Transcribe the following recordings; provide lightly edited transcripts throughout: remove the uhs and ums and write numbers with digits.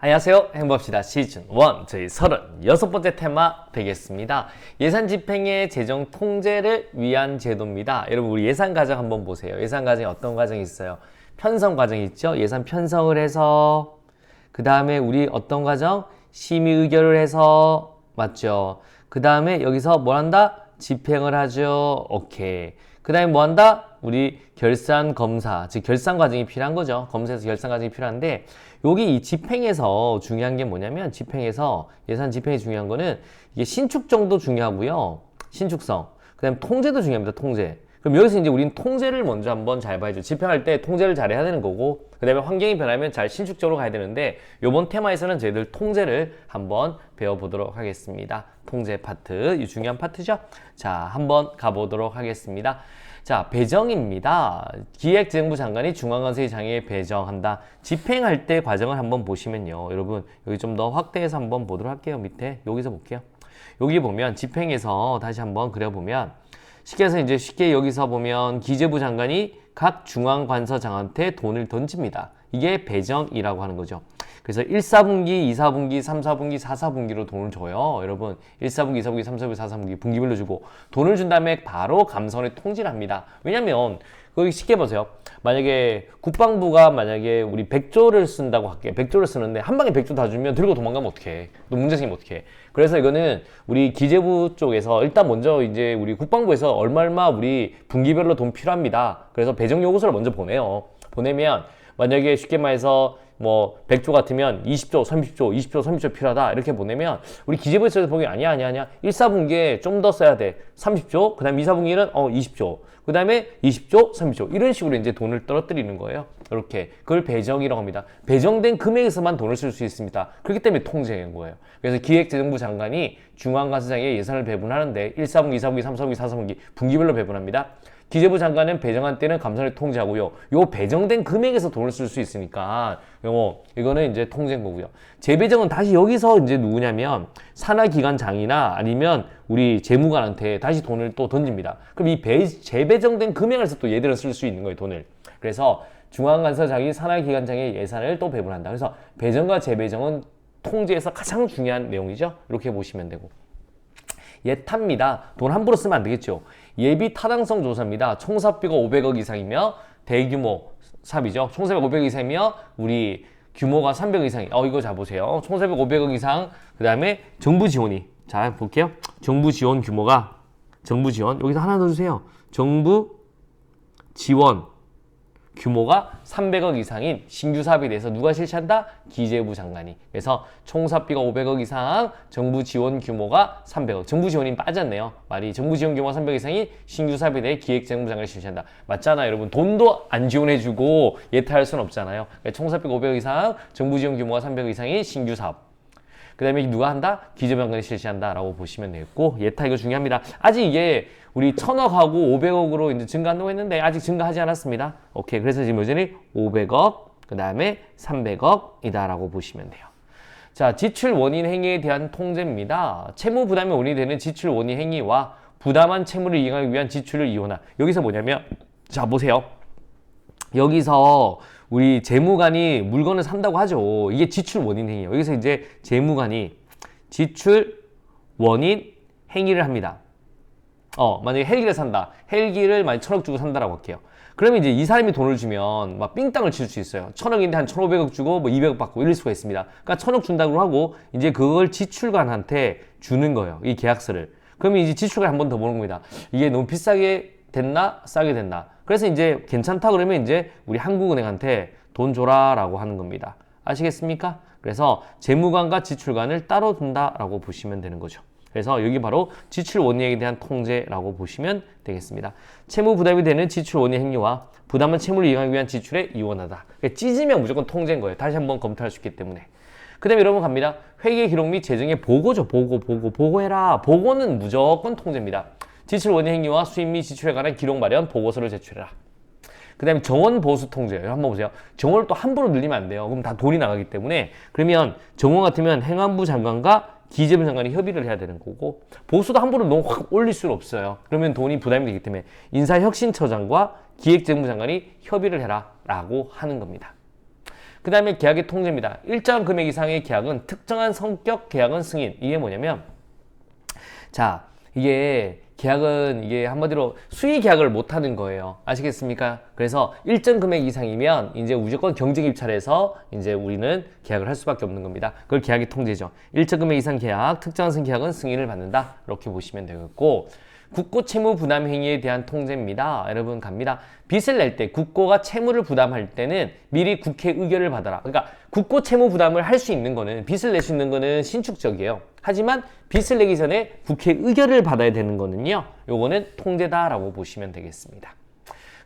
안녕하세요. 행복합시다 시즌 1 저희 36번째 테마 되겠습니다. 예산 집행의 재정 통제를 위한 제도입니다. 여러분 우리 예산 과정 한번 보세요. 예산 과정에 어떤 과정이 있어요? 편성 과정이 있죠. 예산 편성을 해서 그 다음에 우리 어떤 과정? 심의 의결을 해서 맞죠. 그 다음에 여기서 뭘 한다? 집행을 하죠. 오케이. 그 다음에 뭐 한다? 우리 결산 검사, 즉 결산 과정이 필요한 거죠. 검사에서 결산 과정이 필요한데 여기 이 집행에서 중요한 게 뭐냐면 집행에서 예산 집행이 중요한 거는 이게 신축정도 중요하고요. 신축성. 그 다음에 통제도 중요합니다. 통제. 그럼 여기서 이제 우리는 통제를 먼저 한번 잘 봐야죠. 집행할 때 통제를 잘 해야 되는 거고 그 다음에 환경이 변하면 잘 신축적으로 가야 되는데 요번 테마에서는 저희들 통제를 한번 배워보도록 하겠습니다. 통제 파트, 이 중요한 파트죠. 자, 한번 가보도록 하겠습니다. 자, 배정입니다. 기획재정부 장관이 중앙관세의 장애에 배정한다. 집행할 때 과정을 한번 보시면요. 여러분 여기 좀 더 확대해서 한번 보도록 할게요. 밑에 여기서 볼게요. 여기 보면 집행에서 다시 한번 그려보면 쉽게 해서 이제 쉽게 여기서 보면 기재부 장관이 각 중앙관서장한테 돈을 던집니다. 이게 배정이라고 하는 거죠. 그래서 1, 4분기, 2, 4분기, 3, 4분기, 4, 4분기로 돈을 줘요. 여러분 1, 4분기, 2, 4분기, 3, 4분기, 4, 4분기 분기별로 주고 돈을 준 다음에 바로 감사원에 통지를 합니다. 왜냐면 거기 쉽게 보세요. 만약에 국방부가 만약에 우리 100조를 쓴다고 할게. 100조를 쓰는데 한 방에 100조 다 주면 들고 도망가면 어떡해. 또 문제 생기면 어떡해. 그래서 이거는 우리 기재부 쪽에서 일단 먼저 이제 우리 국방부에서 얼마 우리 분기별로 돈 필요합니다. 그래서 배정 요구서를 먼저 보내요. 보내면 만약에 쉽게 말해서 뭐 100조 같으면 20조, 30조, 20조, 30조 필요하다 이렇게 보내면 우리 기재부에서 보기엔 아니야 1, 4분기에 좀 더 써야 돼 30조, 그 다음에 2, 4분기는 20조, 그 다음에 20조, 30조 이런 식으로 이제 돈을 떨어뜨리는 거예요. 이렇게 그걸 배정이라고 합니다. 배정된 금액에서만 돈을 쓸 수 있습니다. 그렇기 때문에 통제인 거예요. 그래서 기획재정부 장관이 중앙관서장에 예산을 배분하는데 1, 4분기, 2, 4분기, 3, 4분기, 4, 4분기 분기별로 배분합니다. 기재부 장관은 배정한 때는 감사원이 통제하고요. 요 배정된 금액에서 돈을 쓸 수 있으니까 이거는 이제 통제인 거고요. 재배정은 다시 여기서 이제 누구냐면 산하기관장이나 아니면 우리 재무관한테 다시 돈을 또 던집니다. 그럼 이 재배정된 금액에서 또 얘들은 쓸 수 있는 거예요, 돈을. 그래서 중앙관서장이 산하기관장의 예산을 또 배분한다. 그래서 배정과 재배정은 통제에서 가장 중요한 내용이죠. 이렇게 보시면 되고. 예타입니다. 돈 함부로 쓰면 안 되겠죠. 예비 타당성 조사입니다. 총사비가 500억 이상이며 대규모 사비죠. 총사비가 500억 이상이며 우리 규모가 300억 이상이. 이거 자 보세요. 총사비가 500억 이상. 그다음에 정부 지원이. 자, 볼게요. 정부 지원 규모가 정부 지원. 여기서 하나 더 주세요. 정부 지원 규모가 300억 이상인 신규 사업에 대해서 누가 실시한다? 기재부 장관이. 그래서 총사비가 500억 이상, 정부 지원 규모가 300억. 정부 지원이 빠졌네요. 말이 정부 지원 규모가 300억 이상인 신규 사업에 대해 기획재정부 장관이 실시한다. 맞잖아요, 여러분. 돈도 안 지원해주고 예타할 수는 없잖아요. 그러니까 총사비가 500억 이상, 정부 지원 규모가 300억 이상인 신규 사업. 그 다음에 누가 한다? 기재부 장관이 실시한다 라고 보시면 되겠고, 예타 이거 중요합니다. 아직 이게 우리 1000억하고 500억으로 이제 증가한다고 했는데 아직 증가하지 않았습니다. 오케이. 그래서 지금 여전히 500억, 그 다음에 300억이다 라고 보시면 돼요. 자, 지출 원인 행위에 대한 통제입니다. 채무 부담이 원인이 되는 지출 원인 행위와 부담한 채무를 이행하기 위한 지출을 이용하다. 여기서 뭐냐면, 자, 보세요. 여기서 우리 재무관이 물건을 산다고 하죠. 이게 지출 원인 행위예요. 여기서 이제 재무관이 지출 원인 행위를 합니다. 만약에 헬기를 산다. 헬기를 만약 1000억 주고 산다라고 할게요. 그러면 이제 이 사람이 돈을 주면 막 삥땅을 칠 수 있어요. 1000억인데 한 1500억 주고 뭐 200억 받고 이럴 수가 있습니다. 그러니까 1000억 준다고 하고 이제 그걸 지출관한테 주는 거예요. 이 계약서를. 그러면 이제 지출관 한 번 더 보는 겁니다. 이게 너무 비싸게 됐나? 싸게 됐나? 그래서 이제 괜찮다 그러면 이제 우리 한국은행한테 돈 줘라라고 하는 겁니다. 아시겠습니까? 그래서 재무관과 지출관을 따로 둔다라고 보시면 되는 거죠. 그래서 여기 바로 지출 원인에 대한 통제라고 보시면 되겠습니다. 채무 부담이 되는 지출 원인 행위와 부담한 채무를 이행하기 위한 지출에 이원하다. 그러니까 찢으면 무조건 통제인 거예요. 다시 한번 검토할 수 있기 때문에. 그 다음에 여러분 갑니다. 회계 기록 및 재정의 보고죠. 보고해라. 보고는 무조건 통제입니다. 지출 원인 행위와 수입 및 지출에 관한 기록 마련 보고서를 제출해라. 그 다음에 정원 보수 통제예요. 한번 보세요. 정원을 또 함부로 늘리면 안 돼요. 그럼 다 돈이 나가기 때문에. 그러면 정원 같으면 행안부 장관과 기재부 장관이 협의를 해야 되는 거고, 보수도 함부로 너무 확 올릴 수는 없어요. 그러면 돈이 부담이 되기 때문에 인사혁신처장과 기획재정부 장관이 협의를 해라 라고 하는 겁니다. 그 다음에 계약의 통제입니다. 일정 금액 이상의 계약은 특정한 성격 계약은 승인. 이게 뭐냐면 자, 이게 계약은 이게 한마디로 수의 계약을 못 하는 거예요. 아시겠습니까? 그래서 일정 금액 이상이면 이제 무조건 경쟁 입찰해서 이제 우리는 계약을 할 수밖에 없는 겁니다. 그걸 계약의 통제죠. 일정 금액 이상 계약, 특정한 계약은 승인을 받는다. 이렇게 보시면 되겠고, 국고 채무 부담 행위에 대한 통제입니다. 여러분 갑니다. 빚을 낼 때 국고가 채무를 부담할 때는 미리 국회 의결을 받아라. 그러니까 국고 채무 부담을 할 수 있는 거는 빚을 낼 수 있는 거는 신축적이에요. 하지만 빚을 내기 전에 국회 의결을 받아야 되는 거는요. 요거는 통제다라고 보시면 되겠습니다.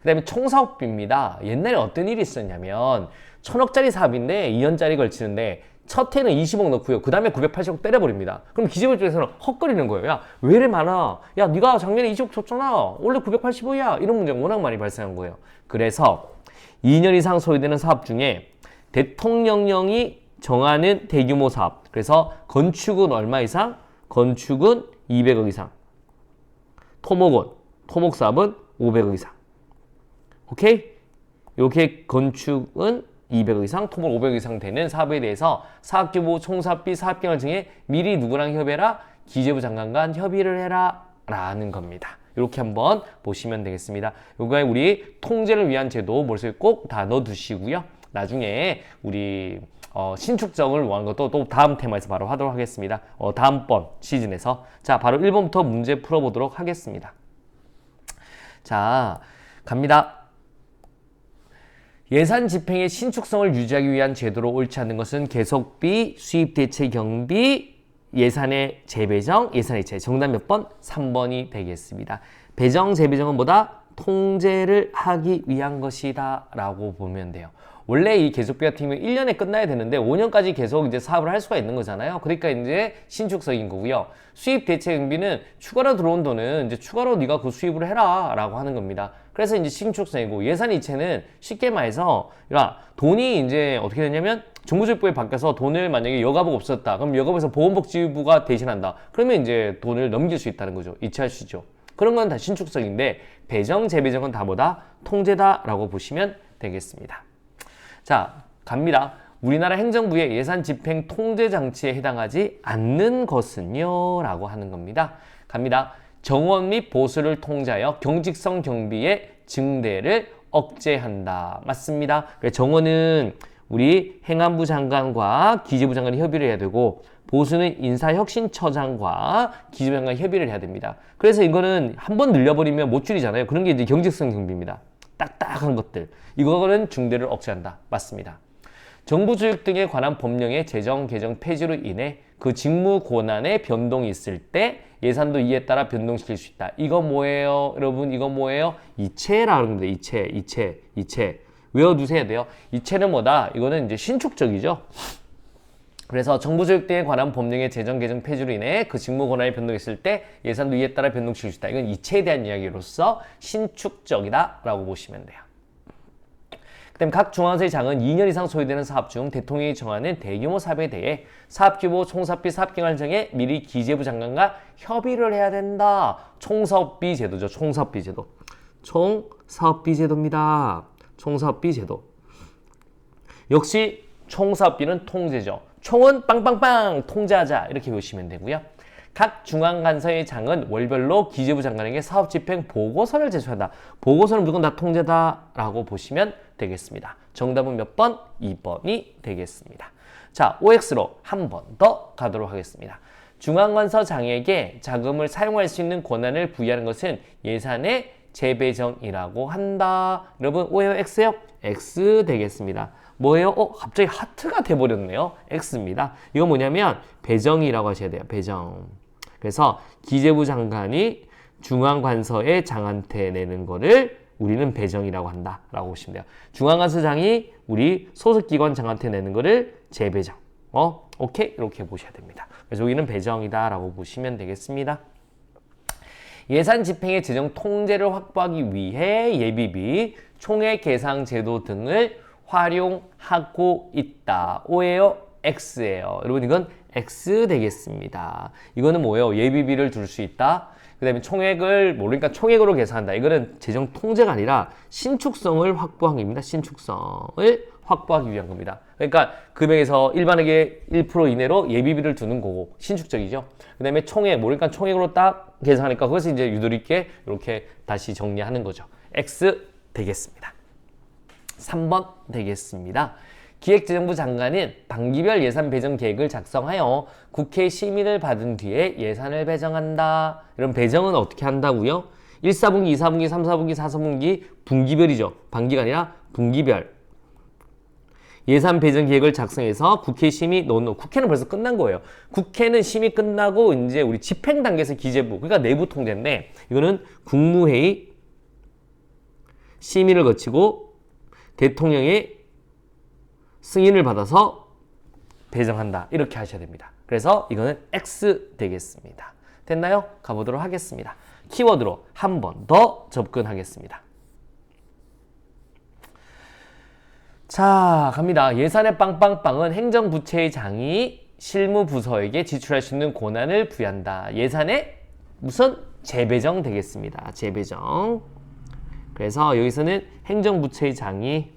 그 다음에 총사업비입니다. 옛날에 어떤 일이 있었냐면 1000억짜리 사업인데 2년짜리 걸치는데 첫 해는 20억 넣고요. 그 다음에 980억 때려버립니다. 그럼 기재부 쪽에서는 헛거리는 거예요. 야, 왜 이래 많아? 야, 네가 작년에 20억 줬잖아. 원래 980억이야. 이런 문제가 워낙 많이 발생한 거예요. 그래서 2년 이상 소요되는 사업 중에 대통령령이 정하는 대규모 사업. 그래서 건축은 얼마 이상? 건축은 200억 이상. 토목 사업은 500억 이상. 오케이? 이렇게 건축은 200억 이상, 토목 500억 이상 되는 사업에 대해서 사업규모, 총사업비, 사업기간 중에 미리 누구랑 협의해라? 기재부 장관과 협의를 해라 라는 겁니다. 이렇게 한번 보시면 되겠습니다. 요거에 우리 통제를 위한 제도 머릿속에 꼭 다 넣어두시고요. 나중에 우리 신축정을 원하는 것도 또 다음 테마에서 바로 하도록 하겠습니다. 다음번 시즌에서. 자, 바로 1번부터 문제 풀어보도록 하겠습니다. 자, 갑니다. 예산 집행의 신축성을 유지하기 위한 제도로 옳지 않는 것은 계속비, 수입대체 경비, 예산의 재배정, 예산의 재. 정답 몇 번? 3번이 되겠습니다. 배정, 재배정은 뭐다? 통제를 하기 위한 것이다 라고 보면 돼요. 원래 이 계속비 같은 경우는 1년에 끝나야 되는데 5년까지 계속 이제 사업을 할 수가 있는 거잖아요. 그러니까 이제 신축성인 거고요. 수입 대체 경비는 추가로 들어온 돈은 이제 추가로 네가 그 수입을 해라 라고 하는 겁니다. 그래서 이제 신축성이고 예산 이체는 쉽게 말해서 돈이 이제 어떻게 되냐면 정부조직부에 바뀌어서 돈을 만약에 여가부가 없었다. 그럼 여가부에서 보건복지부가 대신한다. 그러면 이제 돈을 넘길 수 있다는 거죠. 이체할 수 있죠. 그런 건 다 신축성인데 배정, 재배정은 다 뭐다? 통제다라고 보시면 되겠습니다. 자, 갑니다. 우리나라 행정부의 예산 집행 통제 장치에 해당하지 않는 것은요? 라고 하는 겁니다. 갑니다. 정원 및 보수를 통제하여 경직성 경비의 증대를 억제한다. 맞습니다. 정원은 우리 행안부 장관과 기재부 장관이 협의를 해야 되고 보수는 인사혁신처장과 기재부 장관이 협의를 해야 됩니다. 그래서 이거는 한번 늘려버리면 못 줄이잖아요. 그런 게 이제 경직성 경비입니다. 딱딱한 것들. 이거는 중대를 억제한다. 맞습니다. 정부 조직 등에 관한 법령의 제정, 개정, 폐지로 인해 그 직무 권한의 변동이 있을 때 예산도 이에 따라 변동시킬 수 있다. 이거 뭐예요? 여러분, 이거 뭐예요? 이체라는 겁니다. 이체. 외워두셔야 돼요. 이체는 뭐다? 이거는 이제 신축적이죠. 그래서 정부 조직 등에 관한 법령의 제정, 개정, 폐지로 인해 그 직무 권한이 변동했을 때 예산도 이에 따라 변동시킬 수 있다. 이건 이체에 대한 이야기로서 신축적이다 라고 보시면 돼요. 그 다음에 각 중앙서의 장은 2년 이상 소요되는 사업 중 대통령이 정하는 대규모 사업에 대해 사업규모, 총사업비, 사업기간 정에 미리 기재부 장관과 협의를 해야 된다. 총사업비 제도죠. 총사업비 제도. 총사업비 제도입니다. 총사업비 제도. 역시 총사업비는 통제죠. 총은 빵빵빵 통제하자 이렇게 보시면 되고요. 각 중앙간서의 장은 월별로 기재부 장관에게 사업 집행 보고서를 제출한다. 보고서는 무조건 다 통제다라고 보시면 되겠습니다. 정답은 몇 번? 2번이 되겠습니다. 자, OX로 한 번 더 가도록 하겠습니다. 중앙관서 장에게 자금을 사용할 수 있는 권한을 부여하는 것은 예산의 재배정이라고 한다. 여러분, O예요? X요? X 되겠습니다. 뭐예요? 갑자기 하트가 돼버렸네요. X입니다. 이거 뭐냐면 배정이라고 하셔야 돼요. 배정. 그래서 기재부 장관이 중앙관서의 장한테 내는 거를 우리는 배정이라고 한다라고 보시면 돼요. 중앙관서장이 우리 소속기관 장한테 내는 거를 재배정. 오케이? 이렇게 보셔야 됩니다. 그래서 여기는 배정이다라고 보시면 되겠습니다. 예산 집행의 재정 통제를 확보하기 위해 예비비, 총액 계상 제도 등을 활용하고 있다. O예요? X예요. 여러분 이건 X 되겠습니다. 이거는 뭐예요? 예비비를 둘 수 있다. 그 다음에 총액을 모르니까 총액으로 계산한다. 이거는 재정 통제가 아니라 신축성을 확보한 겁니다. 신축성을 확보하기 위한 겁니다. 그러니까 금액에서 일반액의 1% 이내로 예비비를 두는 거고 신축적이죠. 그 다음에 총액, 모르니까 총액으로 딱 계산하니까 그것을 이제 유도리 있게 이렇게 다시 정리하는 거죠. X 되겠습니다. 3번 되겠습니다. 기획재정부 장관은 반기별 예산 배정 계획을 작성하여 국회 심의를 받은 뒤에 예산을 배정한다. 이런 배정은 어떻게 한다고요? 1, 4분기, 2, 4분기, 3, 4분기, 4, 4분기 분기별이죠. 반기가 아니라 분기별. 예산 배정 계획을 작성해서 국회 심의 논의. 국회는 벌써 끝난 거예요. 국회는 심의 끝나고 이제 우리 집행 단계에서 기재부, 그러니까 내부 통제인데 이거는 국무회의 심의를 거치고 대통령의 승인을 받아서 배정한다. 이렇게 하셔야 됩니다. 그래서 이거는 X 되겠습니다. 됐나요? 가보도록 하겠습니다. 키워드로 한 번 더 접근하겠습니다. 자, 갑니다. 예산의 빵빵빵은 행정부처의 장이 실무부서에게 지출할 수 있는 권한을 부여한다. 예산의 무슨 재배정 되겠습니다. 재배정. 그래서 여기서는 행정부처의 장이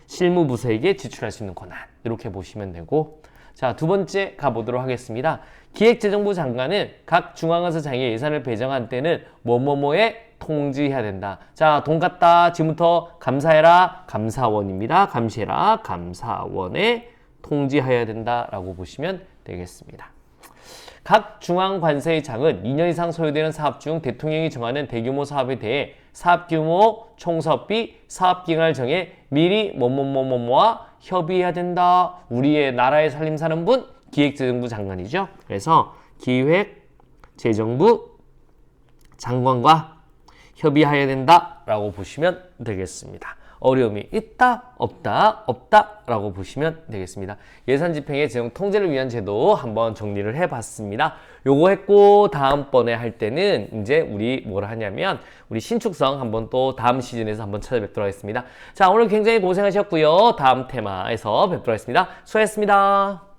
실무부서에게 지출할 수 있는 권한. 이렇게 보시면 되고, 자, 두 번째 가보도록 하겠습니다. 기획재정부 장관은 각 중앙과서장의 예산을 배정한 때는 뭐뭐뭐에 통지해야 된다. 자, 돈 갖다 지금부터 감사해라. 감사원입니다. 감시해라. 감사원에 통지해야 된다라고 보시면 되겠습니다. 각 중앙관서의 장은 2년 이상 소요되는 사업 중 대통령이 정하는 대규모 사업에 대해 사업규모, 총사업비, 사업기간을 정해 미리 뭐뭐뭐뭐와 협의해야 된다. 우리의 나라의 살림 사는 분 기획재정부 장관이죠. 그래서 기획재정부 장관과 협의해야 된다라고 보시면 되겠습니다. 어려움이 있다, 없다, 없다라고 보시면 되겠습니다. 예산 집행의 재정 통제를 위한 제도 한번 정리를 해봤습니다. 요거 했고 다음번에 할 때는 이제 우리 뭘 하냐면 우리 신축성 한번 또 다음 시즌에서 한번 찾아뵙도록 하겠습니다. 자, 오늘 굉장히 고생하셨고요. 다음 테마에서 뵙도록 하겠습니다. 수고하셨습니다.